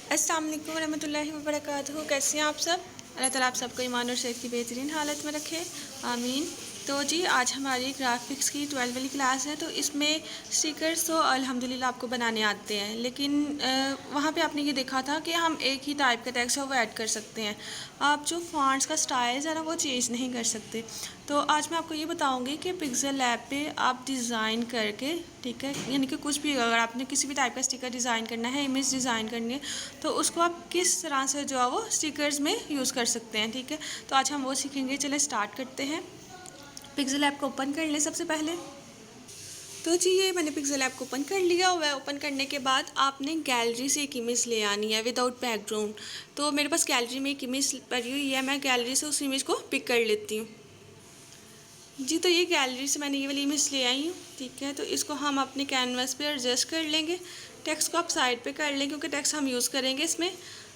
अस्सलाम वालेकुम रहमतुल्लाहि व बरकातहू। कैसे हैं आप सब? अल्लाह ताला आप सबको ईमान और सेहत की बेहतरीन हालत में रखे, आमीन। तो जी आज हमारी ग्राफिक्स की 12 वाली क्लास है। तो इसमें स्टिकर्स तो अल्हम्दुलिल्लाह आपको बनाने आते हैं, लेकिन वहाँ पे आपने ये देखा था कि हम एक ही टाइप का टेक्स्ट है वो ऐड कर सकते हैं। आप जो फॉन्ट्स का स्टाइल है ना वो चेंज नहीं कर सकते। तो आज मैं आपको ये बताऊंगी कि पिक्सेल लैब पे आप डिज़ाइन करके, ठीक है, यानी कि कुछ भी अगर आपने किसी भी टाइप का स्टिकर डिज़ाइन करना है, इमेज डिज़ाइन करनी है, तो उसको आप किस तरह से जो है वो स्टिकर्स में यूज़ कर सकते हैं। ठीक है, तो आज हम वो सीखेंगे। चले स्टार्ट करते हैं। पिक्सेल ऐप को ओपन कर लें सबसे पहले। तो जी ये मैंने पिक्सेल ऐप को ओपन कर लिया हुआ है। ओपन करने के बाद आपने गैलरी से एक इमेज ले आनी है विदाउट बैकग्राउंड। तो मेरे पास गैलरी में एक इमेज पड़ी हुई है, मैं गैलरी से उस इमेज को पिक कर लेती हूँ। जी तो ये गैलरी से मैंने ये वाली इमेज ले आई हूँ। ठीक है, तो इसको हम अपने कैनवास पे एडजस्ट कर लेंगे। टेक्स्ट को आप साइड पे कर लें क्योंकि टेक्स्ट हम यूज़ करेंगे इसमें।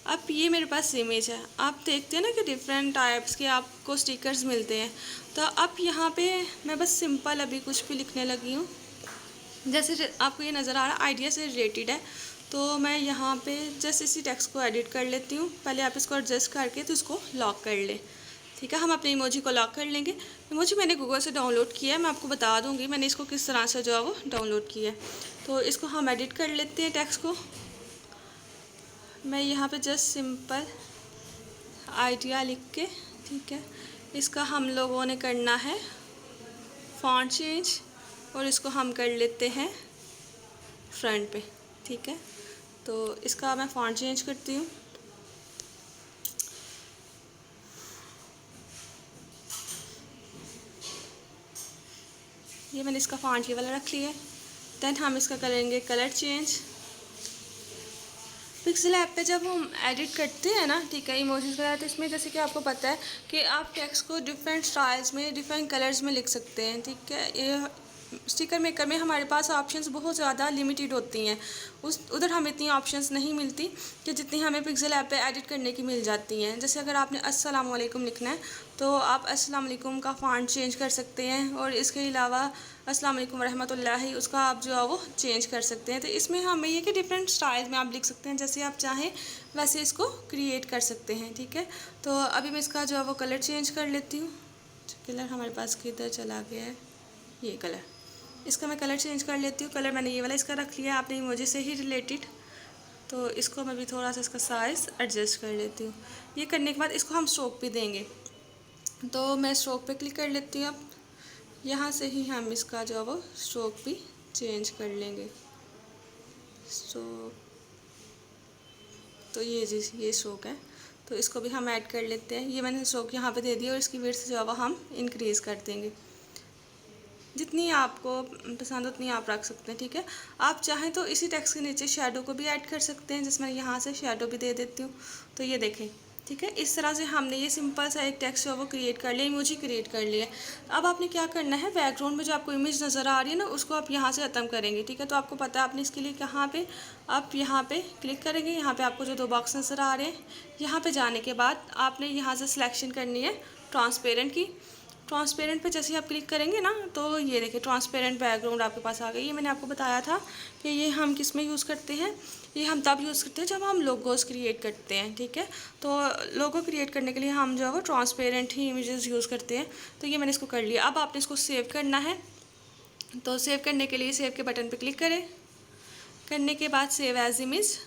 अब ये मेरे पास इमेज है, आप देखते हैं ना कि डिफरेंट टाइप्स के आपको स्टिकर्स मिलते हैं। तो अब यहाँ पे मैं बस सिंपल अभी कुछ भी लिखने लगी हूँ। जैसे आपको ये नज़र आ रहा है आइडिया से रिलेटेड है, तो मैं यहाँ पे जस्ट इसी टेक्स्ट को एडिट कर लेती हूँ। पहले आप इसको एडजस्ट करके तो इसको लॉक कर लें। ठीक है, हम अपने इमोजी को लॉक कर लेंगे। इमोजी मैंने गूगल से डाउनलोड किया है, मैं आपको बता दूंगी मैंने इसको किस तरह से जो है वो डाउनलोड किया है। तो इसको हम एडिट कर लेते हैं टेक्स्ट को। मैं यहाँ पे जस्ट सिंपल आइडिया लिख के, ठीक है, इसका हम लोगों ने करना है फॉन्ट चेंज और इसको हम कर लेते हैं फ्रंट पे। ठीक है, तो इसका मैं फॉन्ट चेंज करती हूँ। ये मैंने इसका फॉन्ट ये वाला रख लिया है। देन हम इसका करेंगे कलर चेंज। पिक्सेल ऐप पे जब हम एडिट करते हैं ना, ठीक है, इमोजीज वगैरह, तो इसमें जैसे कि आपको पता है कि आप टेक्स्ट को डिफरेंट स्टाइल्स में, डिफरेंट कलर्स में लिख सकते हैं। ठीक है, ये स्टिकर मेकर में हमारे पास ऑप्शंस बहुत ज़्यादा लिमिटेड होती हैं। उधर हमें इतनी ऑप्शंस नहीं मिलती कि जितनी हमें पिक्सेल ऐप पे एडिट करने की मिल जाती हैं। जैसे अगर आपने अस्सलाम वालेकुम लिखना है तो आप अस्सलाम वालेकुम का फॉन्ट चेंज कर सकते हैं, और इसके अलावा अस्सलाम वालेकुम रहमतुल्लाहि उसका आप जो है वो चेंज कर सकते हैं। तो इसमें हमें ये कि डिफरेंट स्टाइल में आप लिख सकते हैं, जैसे आप चाहें वैसे इसको क्रिएट कर सकते हैं। ठीक है, तो अभी मैं इसका जो है वो कलर चेंज कर लेती हूँ। कलर हमारे पास किधर चला गया है, ये कलर, इसका मैं कलर चेंज कर लेती हूँ। कलर मैंने ये वाला इसका रख लिया, आपने इमोजी से ही रिलेटेड। तो इसको मैं भी थोड़ा सा इसका साइज़ एडजस्ट कर लेती हूँ। ये करने के बाद इसको हम स्ट्रोक भी देंगे, तो मैं स्ट्रोक पे क्लिक कर लेती हूँ। अब यहाँ से ही हम इसका जो है वो स्ट्रोक भी चेंज कर लेंगे। स्ट्रोक, तो ये जी ये स्ट्रोक है, तो इसको भी हम ऐड कर लेते हैं। ये मैंने स्ट्रोक यहाँ पे दे दिया और इसकी विड्थ जो है वो हम इंक्रीज़ कर देंगे। जितनी आपको पसंद उतनी आप रख सकते हैं। ठीक है, आप चाहें तो इसी टेक्स्ट के नीचे शेडो को भी ऐड कर सकते हैं, जिसमें यहाँ से शेडो भी दे देती हूँ। तो ये देखें, ठीक है, इस तरह से हमने ये सिंपल सा एक टेक्स्ट है वो क्रिएट कर लिया, इमोजी क्रिएट कर लिया। अब आपने क्या करना है, बैकग्राउंड में जो आपको इमेज नज़र आ रही है ना उसको आप यहाँ से ख़त्म करेंगे। ठीक है, तो आपको पता है आपने इसके लिए कहाँ पे, आप यहाँ पे क्लिक करेंगे। यहाँ पे आपको जो दो बॉक्स नज़र आ रहे हैं, यहाँ पे जाने के बाद आपने यहाँ से सिलेक्शन करनी है ट्रांसपेरेंट की। ट्रांसपेरेंट पे जैसे आप क्लिक करेंगे ना, तो ये देखिए ट्रांसपेरेंट बैकग्राउंड आपके पास आ गई। ये मैंने आपको बताया था कि ये हम किस में यूज़ करते हैं, ये हम तब यूज़ करते हैं जब हम लोगोस क्रिएट करते हैं। ठीक है, तो लोगो क्रिएट करने के लिए हम जो है वो ट्रांसपेरेंट ही इमेजेस यूज़ करते हैं। तो ये मैंने इसको कर लिया। अब आपने इसको सेव करना है, तो सेव करने के लिए सेव के बटन पर क्लिक करें। करने के बाद save as image,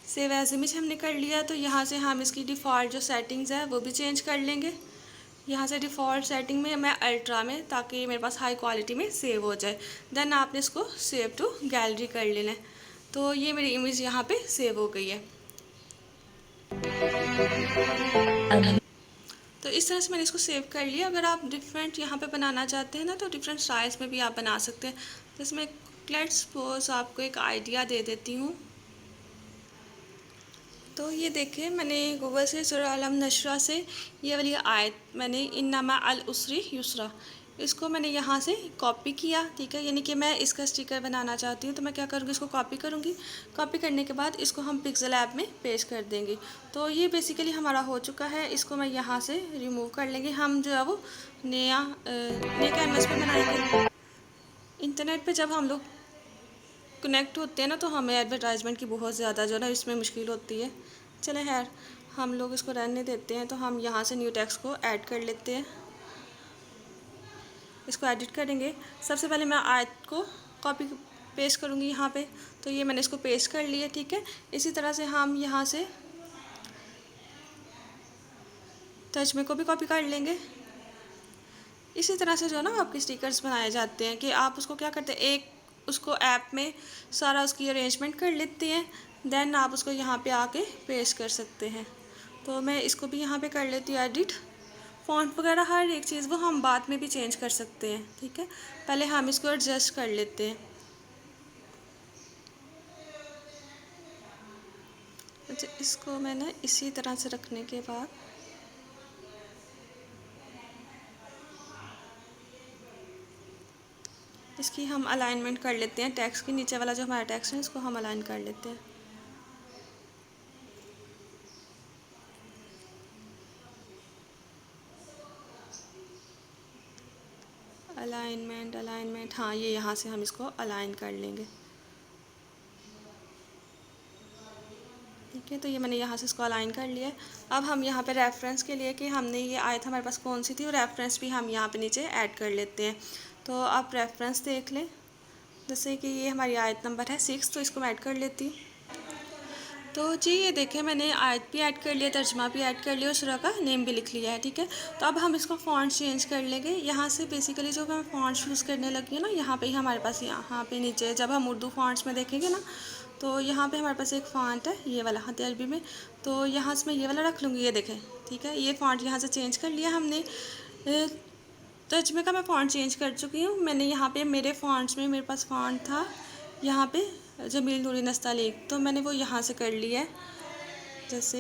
save as image हमने कर लिया। तो यहाँ से हम इसकी डिफ़ॉल्ट जो सेटिंग्स है वो भी चेंज कर लेंगे। यहाँ से डिफ़ॉल्ट सेटिंग में मैं अल्ट्रा में, ताकि मेरे पास हाई क्वालिटी में सेव हो जाए। देन आपने इसको सेव टू गैलरी कर लेना है। तो ये मेरी इमेज यहाँ पे सेव हो गई है। तो इस तरह से मैंने इसको सेव कर लिया। अगर आप डिफरेंट यहाँ पे बनाना चाहते हैं ना, तो डिफरेंट स्टाइल्स में भी आप बना सकते हैं। जैसे मैं लेट्स सपोज आपको एक आइडिया दे देती हूँ। तो ये देखिए मैंने गूगल से सूरह अलम नशरा से ये वाली आयत मैंने इन्नमा अल उसरी युसरा, इसको मैंने यहाँ से कॉपी किया। ठीक है, यानी कि मैं इसका स्टिकर बनाना चाहती हूँ, तो मैं क्या करूँगी, इसको कॉपी करूँगी। कॉपी करने के बाद इसको हम पिक्सेल ऐप में पेस्ट कर देंगे। तो ये बेसिकली हमारा हो चुका है। इसको मैं यहाँ से रिमूव कर लेंगे। हम जो है वो नया कैनवस पर बनाएंगे। इंटरनेट पर जब हम लोग कनेक्ट होते हैं ना, तो हमें एडवर्टाइजमेंट की बहुत ज़्यादा जो है ना इसमें मुश्किल होती है। चले खैर, हम लोग इसको रहने देते हैं। तो हम यहाँ से न्यू टेक्स्ट को ऐड कर लेते हैं। इसको एडिट करेंगे। सबसे पहले मैं आयत को कॉपी पेस्ट करूँगी यहाँ पे। तो ये मैंने इसको पेस्ट कर लिया, ठीक है। इसी तरह से हम यहाँ से तर्जमे को भी कॉपी कर लेंगे। इसी तरह से जो है ना आपके स्टिकर्स बनाए जाते हैं कि आप उसको क्या करते हैं, एक उसको ऐप में सारा उसकी अरेंजमेंट कर लेते हैं, देन आप उसको यहाँ पे आके पेस्ट कर सकते हैं। तो मैं इसको भी यहाँ पे कर लेती हूँ एडिट। फ़ॉन्ट वगैरह हर एक चीज़ वो हम बाद में भी चेंज कर सकते हैं, ठीक है। पहले हम इसको एडजस्ट कर लेते हैं। अच्छा, इसको मैंने इसी तरह से रखने के बाद इसकी हम अलाइनमेंट कर लेते हैं। टेक्स्ट के नीचे वाला जो हमारा टेक्स्ट है इसको हम अलाइन कर लेते हैं। अलाइनमेंट, हाँ, ये यहाँ से हम इसको अलाइन कर लेंगे, ठीक है। तो ये मैंने यहाँ से इसको अलाइन कर लिया है। अब हम यहाँ पे रेफरेंस के लिए कि हमने ये आयत हमारे पास कौन सी थी, और रेफरेंस भी हम यहाँ पे नीचे ऐड कर लेते हैं। तो आप रेफरेंस देख लें, जैसे कि ये हमारी आयत नंबर है 6, तो इसको मैं ऐड कर लेती हूँ। तो जी ये देखें, मैंने आयत भी ऐड कर लिया, तर्जमा भी ऐड कर लिया और सूरह का नेम भी लिख लिया है, ठीक है। तो अब हम इसको फ़ॉन्ट चेंज कर लेंगे। यहाँ से बेसिकली जो मैं फ़ॉन्ट यूज़ करने लगी हूँ ना, यहाँ पे ही हमारे पास, यहाँ पे नीचे जब हम उर्दू फ़ॉन्ट्स में देखेंगे ना, तो यहाँ पे हमारे पास एक फ़ॉन्ट है ये वाला हाथ अरबी में। तो यहाँ से मैं ये वाला रख लूँगी, ये देखें, ठीक है। ये फ़ॉन्ट यहाँ से चेंज कर लिया हमने। तर्जमे का मैं फ़ॉन्ट चेंज कर चुकी हूँ। मैंने यहाँ पे मेरे फ़ॉन्ट्स में मेरे पास फ़ॉन्ट था यहाँ पे जमील नूरी नस्तालीक, तो मैंने वो यहाँ से कर लिया है। जैसे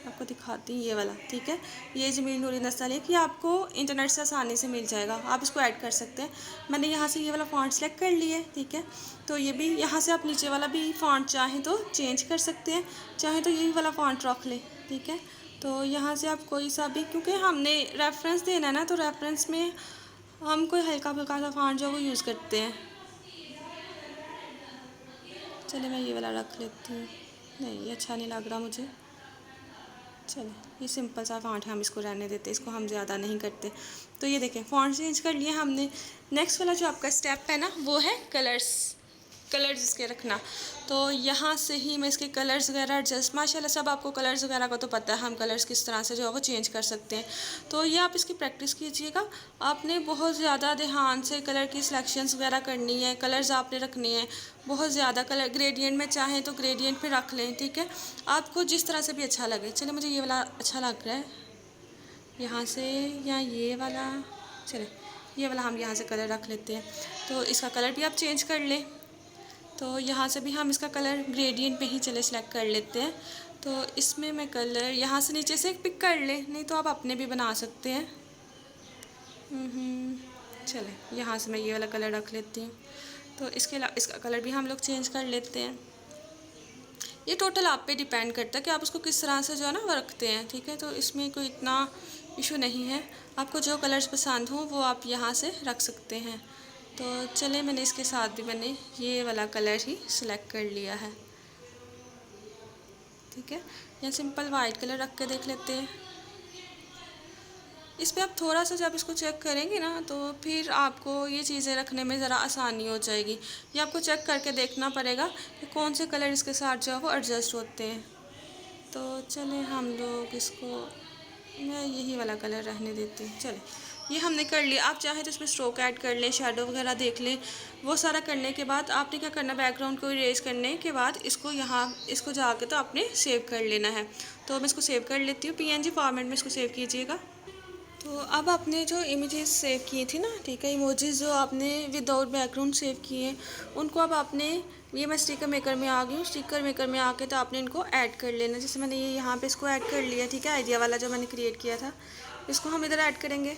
आपको दिखाती हूँ, ये वाला, ठीक है। ये जमील नूरी नस्तालीक, ये आपको इंटरनेट से आसानी से मिल जाएगा, आप इसको ऐड कर सकते हैं। मैंने यहाँ से ये वाला फ़ॉन्ट सेलेक्ट कर लिया है, ठीक है। तो ये भी यहाँ से आप नीचे वाला भी फ़ॉन्ट चाहें तो चेंज कर सकते हैं, चाहें तो यही वाला फ़ॉन्ट रख लें, ठीक है। तो यहाँ से आप कोई सा भी, क्योंकि हमने रेफरेंस देना है ना, तो रेफरेंस में हम कोई हल्का फुल्का सा फ़ॉन्ट जो वो यूज़ करते हैं। चलिए मैं ये वाला रख लेती हूँ, नहीं ये अच्छा नहीं लग रहा मुझे। चलिए ये सिंपल सा फ़ॉन्ट है, हम इसको रहने देते, इसको हम ज़्यादा नहीं करते। तो ये देखें, फ़ॉन्ट चेंज कर लिए हमने। नेक्स्ट वाला जो आपका स्टेप है ना, वो है कलर्स इसके रखना। तो यहाँ से ही मैं इसके कलर्स वगैरह एडजस्ट, माशाल्लाह सब आपको कलर्स वगैरह का तो पता है, हम कलर्स किस तरह से जो है वो चेंज कर सकते हैं। तो ये आप इसकी प्रैक्टिस कीजिएगा। आपने बहुत ज़्यादा ध्यान से कलर की सिलेक्शंस वगैरह करनी है, कलर्स आपने रखने हैं बहुत ज़्यादा। कलर ग्रेडियंट में चाहें तो ग्रेडियंट पे रख लें, ठीक है, आपको जिस तरह से भी अच्छा लगे। चलिए मुझे ये वाला अच्छा लग रहा है यहाँ से, या ये वाला, चलिए ये वाला हम यहाँ से कलर रख लेते हैं। तो इसका कलर भी आप चेंज कर लें। तो यहाँ से भी हम इसका कलर ग्रेडियंट पे ही चले सेलेक्ट कर लेते हैं। तो इसमें मैं कलर यहाँ से नीचे से पिक कर ले, नहीं तो आप अपने भी बना सकते हैं। चले यहाँ से मैं ये वाला कलर रख लेती हूँ। तो इसका कलर भी हम लोग चेंज कर लेते हैं। ये टोटल आप पे डिपेंड करता है कि आप उसको किस तरह से जो है ना वो रखते हैं, ठीक है। तो इसमें कोई इतना इशू नहीं है, आपको जो कलर्स पसंद हो वो आप यहाँ से रख सकते हैं। तो चले मैंने इसके साथ भी मैंने ये वाला कलर ही सिलेक्ट कर लिया है, ठीक है। या सिंपल वाइट कलर रख के देख लेते हैं। इस पर आप थोड़ा सा जब इसको चेक करेंगे ना, तो फिर आपको ये चीज़ें रखने में ज़रा आसानी हो जाएगी। ये आपको चेक करके देखना पड़ेगा कि कौन से कलर इसके साथ जो है वो एडजस्ट होते हैं। तो चले हम लोग इसको, मैं यही वाला कलर रहने देती हूँ। चले ये हमने कर लिया। आप चाहे तो इसमें स्ट्रोक ऐड कर लें, शेडो वगैरह देख लें। वो सारा करने के बाद आपने क्या करना, बैकग्राउंड को इरेज करने के बाद इसको यहाँ इसको जाके तो आपने सेव कर लेना है। तो मैं इसको सेव कर लेती हूँ, PNG फॉर्मेट में इसको सेव कीजिएगा। तो अब आपने जो इमेजेस सेव की थी ना, ठीक है, इमोजीज जो आपने विदाउट बैकग्राउंड सेव किए, उनको अब आपने, ये मैं स्टिकर मेकर में आ गई हूँ, स्टिकर मेकर में आके तो आपने इनको ऐड कर लेना। जैसे मैंने ये यहाँ पे इसको ऐड कर लिया, ठीक है, आइडिया वाला जो मैंने क्रिएट किया था, इसको हम इधर ऐड करेंगे।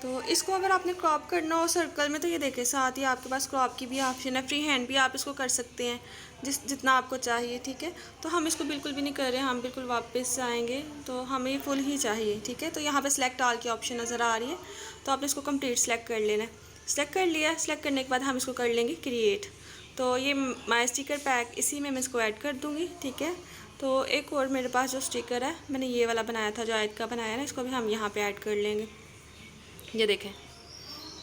तो इसको अगर आपने क्रॉप करना हो सर्कल में, तो ये देखें साथ ही आपके पास क्रॉप की भी ऑप्शन है, फ्री हैंड भी आप इसको कर सकते हैं जितना आपको चाहिए, ठीक है। तो हम इसको बिल्कुल भी नहीं कर रहे हैं, हम बिल्कुल वापस आएंगे, तो हमें फुल ही चाहिए, ठीक है। तो यहाँ पे सिलेक्ट ऑल की ऑप्शन नज़र आ रही है, तो आपने इसको कंप्लीट सेलेक्ट कर लेना है। सेलेक्ट कर लिया, सेलेक्ट करने के बाद हम इसको कर लेंगे क्रिएट। तो ये माई स्टिकर पैक, इसी में मैं इसको ऐड कर दूँगी। ठीक है, तो एक और मेरे पास जो स्टिकर है, मैंने ये वाला बनाया था जो आयत का बनाया ना, इसको भी हम यहाँ पे ऐड कर लेंगे। ये देखें,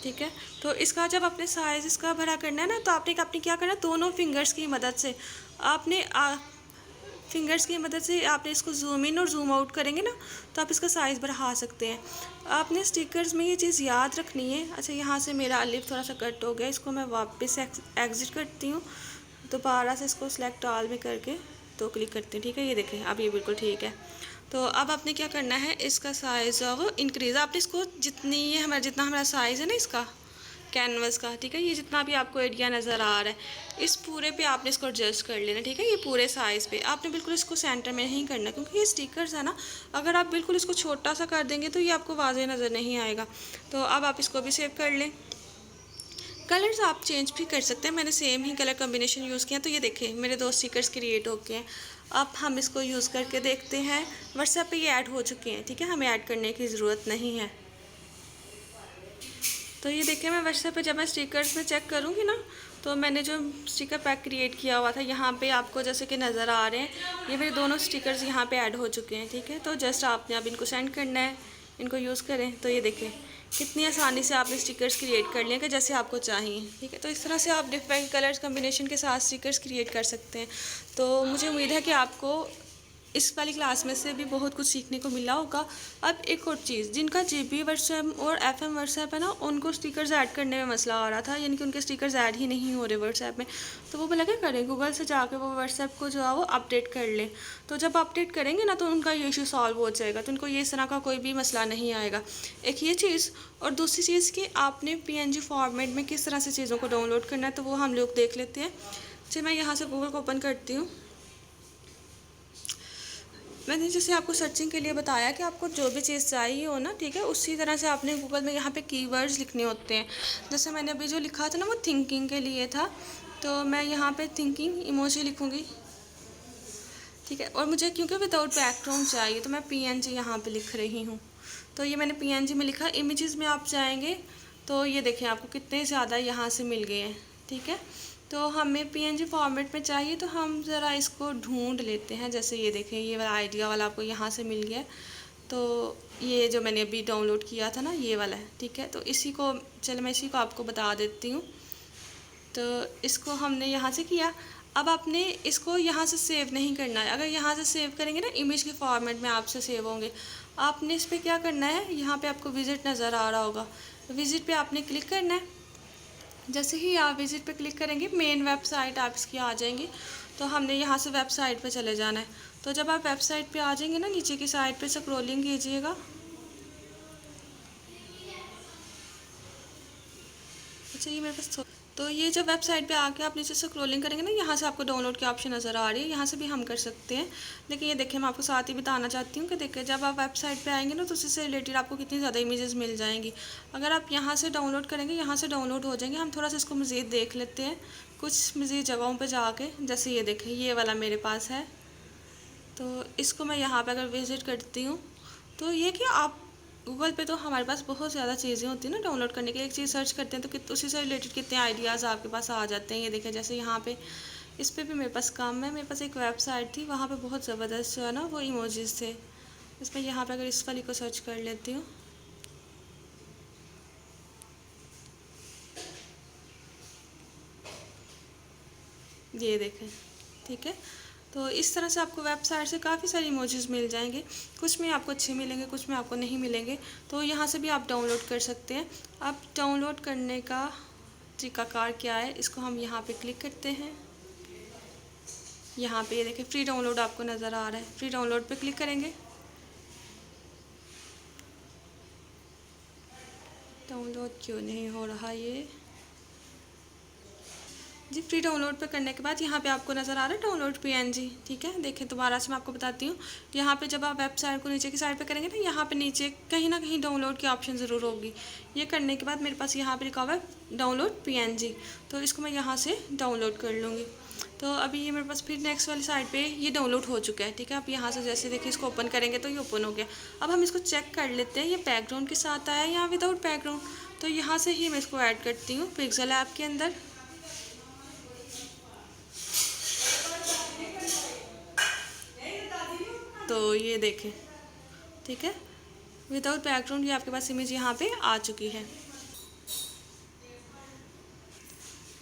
ठीक है। तो इसका जब अपने साइज़ इसका भरा करना है ना, तो आपने क्या करना है, दोनों फिंगर्स की मदद से आपने आपने इसको जूम इन और जूम आउट करेंगे ना, तो आप इसका साइज़ बढ़ा सकते हैं। आपने स्टिकर्स में ये चीज़ याद रखनी है। अच्छा, यहाँ से मेरा अलिफ थोड़ा सा कट हो गया, इसको मैं वापस एग्जिट करती हूँ, दोबारा से इसको सिलेक्ट ऑल में करके तो क्लिक करती हूँ। ठीक है, ये देखें अब ये बिल्कुल ठीक है। तो अब आपने क्या करना है, इसका साइज़ वो इंक्रीज़, आपने इसको जितना हमारा साइज़ है ना इसका कैनवस का, ठीक है, ये जितना भी आपको एरिया नज़र आ रहा है, इस पूरे पे आपने इसको एडजस्ट कर लेना। ठीक है, ये पूरे साइज़ पे आपने बिल्कुल इसको सेंटर में नहीं करना, क्योंकि ये स्टिकर्स है ना, अगर आप बिल्कुल इसको छोटा सा कर देंगे तो ये आपको वाज़ेह नज़र नहीं आएगा। तो अब आप इसको भी सेव कर लें। कलर्स आप चेंज भी कर सकते हैं, मैंने सेम ही कलर कॉम्बिनेशन यूज़ किया। तो ये देखें मेरे 2 स्टिकर्स क्रिएट हो गए हैं। अब हम इसको यूज़ करके देखते हैं। व्हाट्सएप पे ये ऐड हो चुके हैं। ठीक है, हमें ऐड करने की ज़रूरत नहीं है। तो ये देखिए, मैं व्हाट्सएप पे जब मैं स्टिकर्स में चेक करूँगी ना, तो मैंने जो स्टिकर पैक क्रिएट किया हुआ था, यहाँ पे आपको जैसे कि नज़र आ रहे हैं, ये मेरे दोनों स्टिकर्स यहाँ पे ऐड हो चुके हैं। ठीक है, तो जस्ट आपने अब इनको सेंड करना है, इनको यूज़ करें। तो ये देखें कितनी आसानी से आपने स्टिकर्स क्रिएट कर लिए कि जैसे आपको चाहिए। ठीक है, तो इस तरह से आप डिफरेंट कलर्स कम्बिनेशन के साथ स्टिकर्स क्रिएट कर सकते हैं। तो मुझे उम्मीद है कि आपको इस वाली क्लास में से भी बहुत कुछ सीखने को मिला होगा। अब एक और चीज़, जिनका GB व्हाट्सएप और FM व्हाट्सएप है ना, उनको स्टिकर्स ऐड करने में मसला आ रहा था, यानी कि उनके स्टिकर्स ऐड ही नहीं हो रहे व्हाट्सएप में। तो वो बोला क्या करें, गूगल से जाके वो व्हाट्सएप को जो है वो अपडेट कर लें। तो जब अपडेट करेंगे ना, तो उनका ये इशू सॉल्व हो जाएगा, तो उनको ये इस तरह का कोई भी मसला नहीं आएगा। एक ये चीज़, और दूसरी चीज़ कि आपने PNG फॉर्मेट में किस तरह से चीज़ों को डाउनलोड करना है, तो वो हम लोग देख लेते हैं। चलिए, मैं यहाँ से गूगल को ओपन करती हूँ। मैंने जैसे आपको सर्चिंग के लिए बताया कि आपको जो भी चीज़ चाहिए हो ना, ठीक है, उसी तरह से आपने गूगल में यहाँ पे कीवर्ड्स लिखने होते हैं। जैसे मैंने अभी जो लिखा था ना, वो थिंकिंग के लिए था, तो मैं यहाँ पे थिंकिंग इमोजी लिखूँगी। ठीक है, और मुझे क्योंकि विदाउट बैकग्राउंड चाहिए, तो मैं PNG यहाँ पे लिख रही हूँ। तो ये मैंने PNG में लिखा। इमेजेस में आप जाएंगे तो ये देखें आपको कितने ज़्यादा यहाँ से मिल गए हैं। ठीक है, तो हमें PNG फॉर्मेट में चाहिए, तो हम ज़रा इसको ढूंढ लेते हैं। जैसे ये देखें, ये वाला आइडिया वाला आपको यहाँ से मिल गया। तो ये जो मैंने अभी डाउनलोड किया था ना, ये वाला है। ठीक है, तो इसी को चलो मैं इसी को आपको बता देती हूँ। तो इसको हमने यहाँ से किया। अब आपने इसको यहाँ से सेव नहीं करना है। अगर यहाँ से सेव करेंगे ना, इमेज के फॉर्मेट में आपसे सेव होंगे। आपने इस पर क्या करना है, यहाँ पे आपको विजिट नज़र आ रहा होगा, विजिट पे आपने क्लिक करना है। जैसे ही आप विजिट पे क्लिक करेंगे, मेन वेबसाइट आप इसकी आ जाएंगी। तो हमने यहाँ से वेबसाइट पे चले जाना है। तो जब आप वेबसाइट पे आ जाएंगे ना, नीचे की साइड पे स्क्रॉलिंग कीजिएगा। अच्छा, ये मेरे पास तो ये जब वेबसाइट पे आके आप नीचे से स्क्रॉलिंग करेंगे ना, यहाँ से आपको डाउनलोड की ऑप्शन नज़र आ रही है, यहाँ से भी हम कर सकते हैं। लेकिन ये देखिए, मैं आपको साथ ही बताना चाहती हूँ कि देखिए, जब आप वेबसाइट पे आएंगे ना, तो उससे रिलेटेड आपको कितनी ज़्यादा इमेजेस मिल जाएंगी। अगर आप यहाँ से डाउनलोड करेंगे, यहाँ से डाउनलोड हो जाएंगे। हम थोड़ा सा इसको मज़ीद देख लेते हैं, कुछ मज़ीद जगहों पर जाके। जैसे ये देखें, ये वाला मेरे पास है, तो इसको मैं यहाँ पर अगर विज़िट करती हूँ, तो ये कि आप गूगल पे तो हमारे पास बहुत ज़्यादा चीज़ें होती हैं ना डाउनलोड करने के लिए। एक चीज़ सर्च करते हैं तो उसी से रिलेटेड कितने आइडियाज़ आपके पास आ जाते हैं। ये देखें, जैसे यहाँ पे इस पे भी मेरे पास काम है। मेरे पास एक वेबसाइट थी, वहाँ पे बहुत ज़बरदस्त जो है ना वो इमोजीज़ थे। इसमें यहाँ पे अगर इस वाली को सर्च कर लेती हूँ, ये देखें। ठीक है, तो इस तरह से आपको वेबसाइट से काफ़ी सारी इमोजीज़ मिल जाएंगे। कुछ में आपको अच्छे मिलेंगे, कुछ में आपको नहीं मिलेंगे। तो यहाँ से भी आप डाउनलोड कर सकते हैं। अब डाउनलोड करने का तरीकाकार क्या है, इसको हम यहाँ पे क्लिक करते हैं। यहाँ पे ये देखिए, फ्री डाउनलोड आपको नज़र आ रहा है। फ्री डाउनलोड पे क्लिक करेंगे। डाउनलोड क्यों नहीं हो रहा ये जी। फ्री डाउनलोड पे करने के बाद यहाँ पे आपको नज़र आ रहा है डाउनलोड PNG। ठीक है, देखें दोबारा से मैं आपको बताती हूँ। यहाँ पे जब आप वेबसाइट को नीचे की साइड पे करेंगे ना, यहाँ पे नीचे कहीं ना कहीं डाउनलोड की ऑप्शन ज़रूर होगी। ये करने के बाद मेरे पास यहाँ पे लिखा हुआ है डाउनलोड PNG, तो इसको मैं यहाँ से डाउनलोड कर लूँगी। तो अभी ये मेरे पास फिर नेक्स्ट वाली साइड पे ये डाउनलोड हो चुका है। ठीक है, अब यहाँ से जैसे देखिए, इसको ओपन करेंगे तो ये ओपन हो गया। अब हम इसको चेक कर लेते हैं, ये बैकग्राउंड के साथ आया या विदाउट बैकग्राउंड। तो यहाँ से ही मैं इसको ऐड करती हूँ पिक्सेल ऐप के अंदर। तो ये देखें, ठीक है, विदाउट बैकग्राउंड ये आपके पास इमेज यहाँ पे आ चुकी है।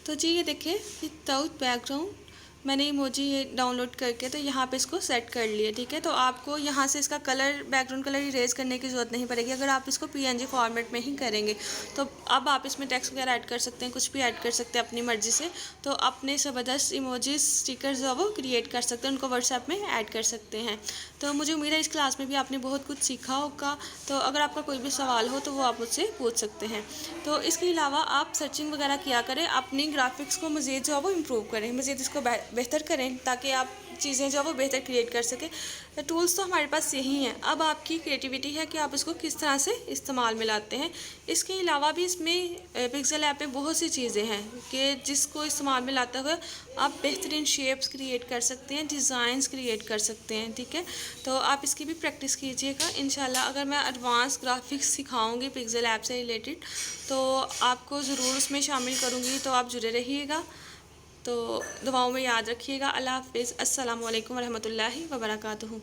तो जी ये देखिए विदाउट बैकग्राउंड मैंने इमोजी ये डाउनलोड करके तो यहाँ पे इसको सेट कर लिया, ठीक है। तो आपको यहाँ से इसका कलर, बैकग्राउंड कलर इरेज करने की ज़रूरत नहीं पड़ेगी अगर आप इसको PNG फॉर्मेट में ही करेंगे। तो अब आप इसमें टेक्स्ट वगैरह ऐड कर सकते हैं, कुछ भी ऐड कर सकते हैं अपनी मर्ज़ी से। तो अपने ज़बरदस्त इमोजीज स्टिकर्स जो है वो क्रिएट कर सकते हैं, उनको व्हाट्सएप में ऐड कर सकते हैं। तो मुझे उम्मीद है इस क्लास में भी आपने बहुत कुछ सीखा होगा। तो अगर आपका कोई भी सवाल हो तो वो आप मुझसे पूछ सकते हैं। तो इसके अलावा आप सर्चिंग वगैरह किया करें, अपनी ग्राफिक्स को मज़ीद जो है वो इम्प्रूव करें, मज़ीद इसको बेहतर करें ताकि आप चीज़ें जो है वो बेहतर क्रिएट कर सकें। तो टूल्स तो हमारे पास यही हैं, अब आपकी क्रिएटिविटी है कि आप इसको किस तरह से इस्तेमाल में लाते हैं। इसके अलावा भी इसमें पिक्सेल ऐप में बहुत सी चीज़ें हैं कि जिसको इस्तेमाल में लाते हुए आप बेहतरीन शेप्स क्रिएट कर सकते हैं, डिज़ाइंस क्रिएट कर सकते हैं, ठीक है। तो आप इसकी भी प्रैक्टिस कीजिएगा इंशाल्लाह। अगर मैं एडवांस ग्राफिक्स सिखाऊंगी पिक्सेल ऐप से रिलेटेड तो आपको ज़रूर उसमें शामिल करूँगी, तो आप जुड़े रहिएगा। तो दुआओं में याद रखिएगा। अल्लाह हाफ़िज़। अस्सलामु अलैकुम वरहमतुल्लाहि वबरकातुहू।